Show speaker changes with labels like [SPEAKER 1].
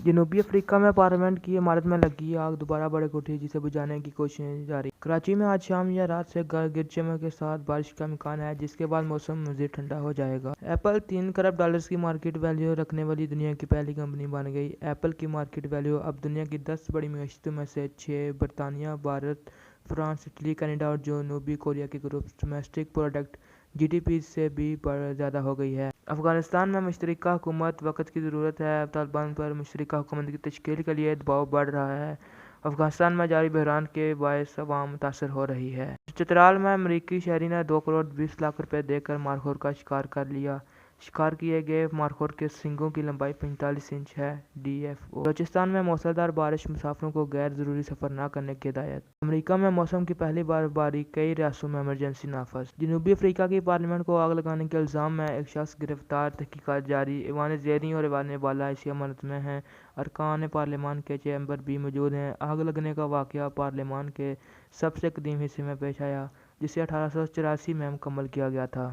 [SPEAKER 1] جنوبی افریقہ میں پارلیمنٹ کی عمارت میں لگی آگ دوبارہ بھڑک اٹھی، جسے بجھانے کی کوششیں جاری۔ کراچی میں آج شام یا رات سے گرج چمک کے ساتھ بارش کا امکان ہے، جس کے بعد موسم مزید ٹھنڈا ہو جائے گا۔ ایپل $3 کروڑ کی مارکیٹ ویلیو رکھنے والی دنیا کی پہلی کمپنی بن گئی۔ ایپل کی مارکیٹ ویلیو اب دنیا کی 10 بڑی معیشتوں میں سے 6 برطانیہ، بھارت، فرانس، اٹلی، کینیڈا اور جنوبی کوریا کے گروس ڈومیسٹک پروڈکٹ (GDP) سے بھی زیادہ ہو گئی ہے۔ افغانستان میں مشترکہ حکومت وقت کی ضرورت ہے۔ طالبان پر مشترکہ حکومت کی تشکیل کے لیے دباؤ بڑھ رہا ہے۔ افغانستان میں جاری بحران کے باعث عوام متاثر ہو رہی ہے۔ چترال میں امریکی شہری نے $2 کروڑ 20 لاکھ دے کر مارخور کا شکار کر لیا۔ شکار کیے گئے مارخور کے سینگوں کی لمبائی 45 انچ ہے۔ DFO۔ بلوچستان میں موسلادھار بارش، مسافروں کو غیر ضروری سفر نہ کرنے کی ہدایت۔ امریکہ میں موسم کی پہلی برف باری، کئی ریاستوں میں ایمرجنسی نافذ۔ جنوبی افریقہ کی پارلیمنٹ کو آگ لگانے کے الزام میں ایک شخص گرفتار، تحقیقات جاری۔ ایوان زیریں اور ایوان بالا اسی عمارت میں ہیں۔ ارکان پارلیمان کے چیمبر بھی موجود ہیں۔ آگ لگنے کا واقعہ پارلیمان کے سب سے قدیم حصے میں پیش آیا، جسے 1884 میں مکمل کیا گیا تھا۔